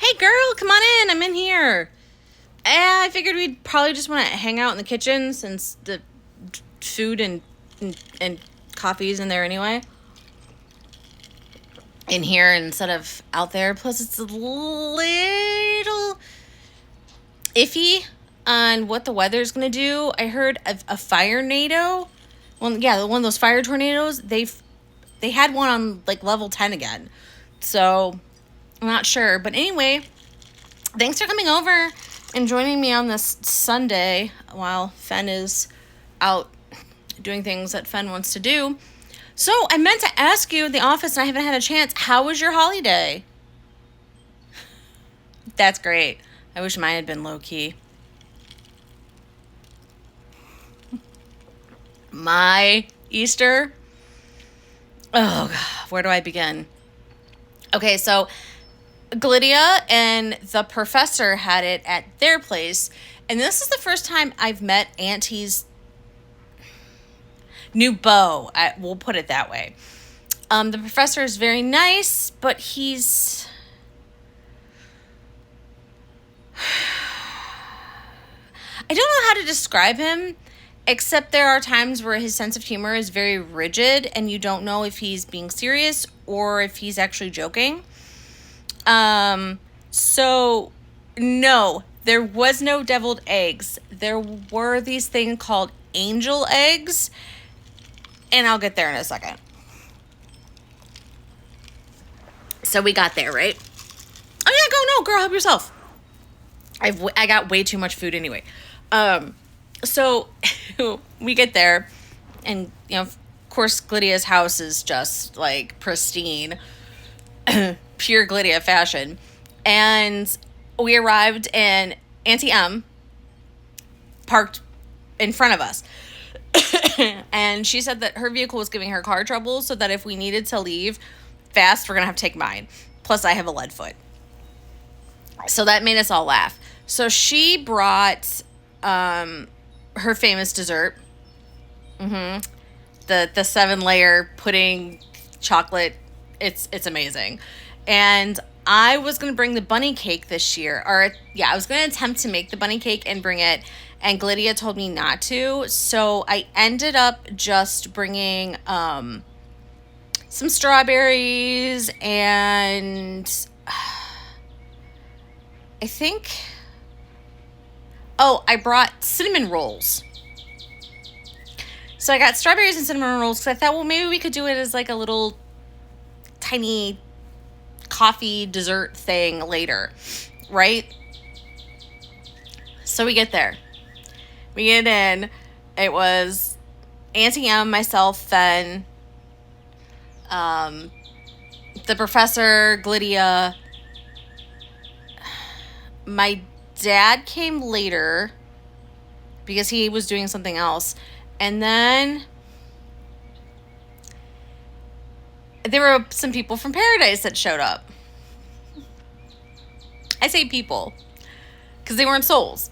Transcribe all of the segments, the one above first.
Hey girl, come on in. I'm in here. I figured we'd probably just want to hang out in the kitchen since the food and coffee's in there anyway. In here instead of out there. Plus, it's a little iffy on what the weather's gonna do. I heard a fire nado. Well, yeah, one of those fire tornadoes. They had one on like level 10 again. So I'm not sure, but anyway, thanks for coming over and joining me on this Sunday while Fen is out doing things that Fen wants to do. So I meant to ask you in the office and I haven't had a chance. How was your holiday? That's great. I wish mine had been low key. My Easter? Oh, God, where do I begin? Okay, so Glydia and the professor had it at their place, and this is the first time I've met Auntie's new beau. We'll put it that way. The professor is very nice, but he's... I don't know how to describe him, except there are times where his sense of humor is very rigid, and you don't know if he's being serious or if he's actually joking. So, no, there was no deviled eggs. There were these things called angel eggs, and I'll get there in a second. So we got there, right? Oh yeah, no, girl, help yourself. I got way too much food anyway. So we get there, and of course, Glydia's house is just like pristine, pure Glydia fashion. And we arrived, and Auntie M parked in front of us. And she said that her vehicle was giving her car trouble, so that if we needed to leave fast, we're going to have to take mine. Plus, I have a lead foot. So that made us all laugh. So she brought her famous dessert. The 7-layer pudding chocolate. It's amazing. And I was going to bring the bunny cake this year. I was going to attempt to make the bunny cake and bring it. And Glydia told me not to. So I ended up just bringing some strawberries and I think... Oh, I brought cinnamon rolls. So I got strawberries and cinnamon rolls because I thought, well, maybe we could do it as like a little tiny coffee dessert thing later, right? So we get there. We get in. It was Auntie M, myself, Fen, the professor, Glydia. My dad came later because he was doing something else. And then there were some people from Paradise that showed up. I say people because they weren't souls,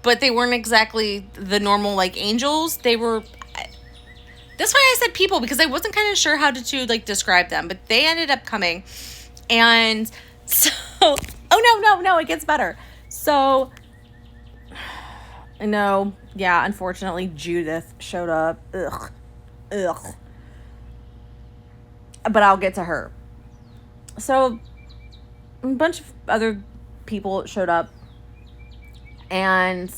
but they weren't exactly the normal like angels. They were... That's why I said people, because I wasn't kind of sure how to like describe them, but they ended up coming. And so... Oh, no, it gets better. So, no, yeah, unfortunately, Judith showed up. Ugh. But I'll get to her. So, a bunch of other people showed up. And,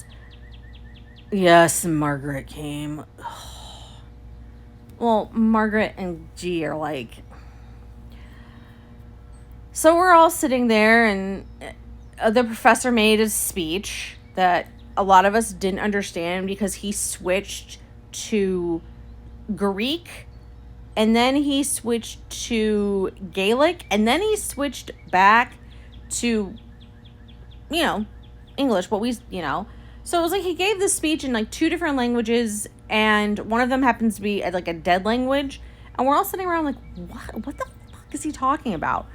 yes, Margaret came. Well, Margaret and G are like... So we're all sitting there, and the professor made a speech that a lot of us didn't understand because he switched to Greek, and then he switched to Gaelic, and then he switched back to, English, So it was like he gave this speech in like 2 different languages, and one of them happens to be like a dead language, and we're all sitting around like, what the fuck is he talking about?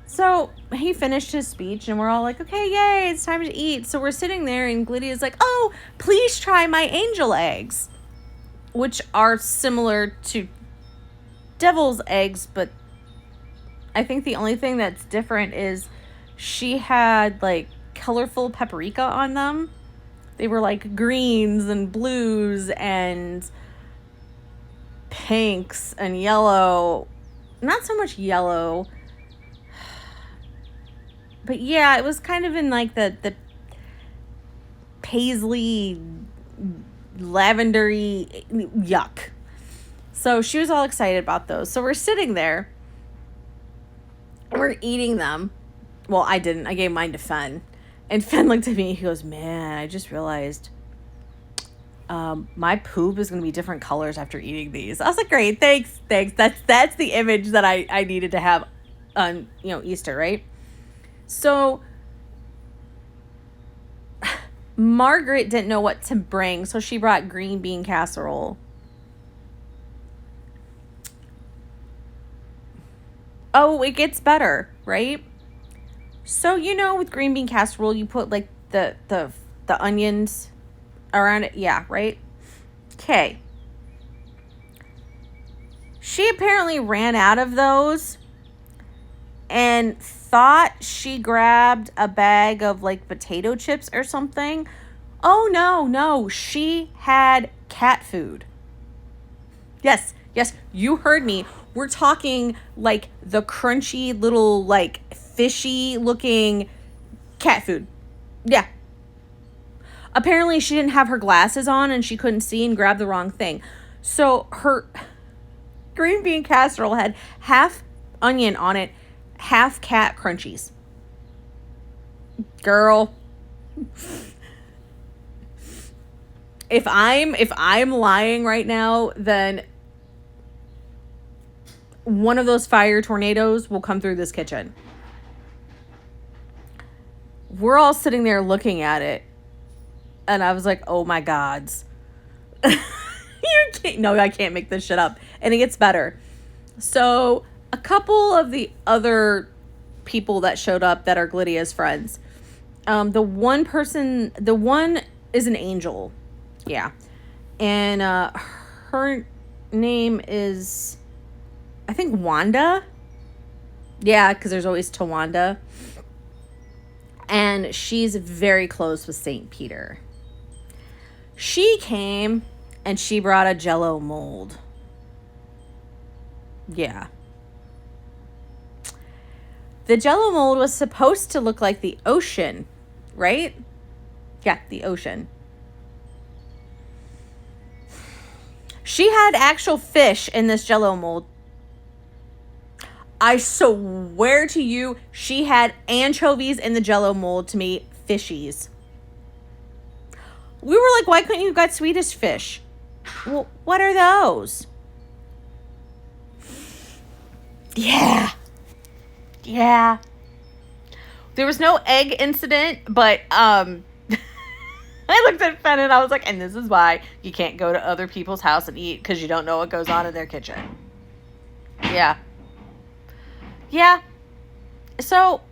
So he finished his speech, and we're all like, okay, yay, it's time to eat. So we're sitting there, and Glydia's like, oh, please try my angel eggs, which are similar to devil's eggs, but I think the only thing that's different is She had like colorful paprika on them. They were like greens and blues and pinks and yellow. Not so much yellow. But yeah, it was kind of in like the paisley, lavendery yuck. So she was all excited about those. So we're sitting there. We're eating them. Well, I didn't. I gave mine to Fen. And Fen looked at me. He goes, man, I just realized my poop is going to be different colors after eating these. I was like, great, thanks. That's the image that I needed to have on, Easter, right? So Margaret didn't know what to bring, so she brought green bean casserole. Oh, it gets better, right? So, with green bean casserole, you put like the onions around it. Yeah, right? Okay. She apparently ran out of those and thought she grabbed a bag of like potato chips or something. Oh, no. She had cat food. Yes, you heard me. We're talking like the crunchy little like fishy looking cat food. Yeah. Apparently she didn't have her glasses on and she couldn't see and grabbed the wrong thing. So her green bean casserole had half onion on it, half cat crunchies. Girl. If I'm lying right now, then one of those fire tornadoes will come through this kitchen. We're all sitting there looking at it. And I was like, oh my gods. I can't make this shit up. And it gets better. So a couple of the other people that showed up that are Glydia's friends. The one is an angel. Yeah. And her name is, I think, Wanda. Yeah, because there's always Tawanda. And she's very close with St. Peter. She came and she brought a Jell-O mold. Yeah. The Jell-O mold was supposed to look like the ocean, right? Yeah, the ocean. She had actual fish in this Jell-O mold. I swear to you, she had anchovies in the Jell-O mold to me, fishies. We were like, why couldn't you have got Swedish fish? Well, what are those? Yeah. There was no egg incident, but I looked at Fen and I was like, and this is why you can't go to other people's house and eat, because you don't know what goes on in their kitchen. Yeah. So,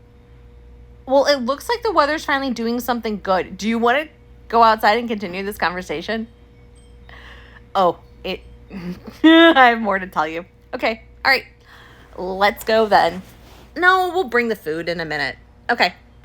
well, it looks like the weather's finally doing something good. Do you want to go outside and continue this conversation? Oh, I have more to tell you. Okay. All right. Let's go then. No, we'll bring the food in a minute. Okay.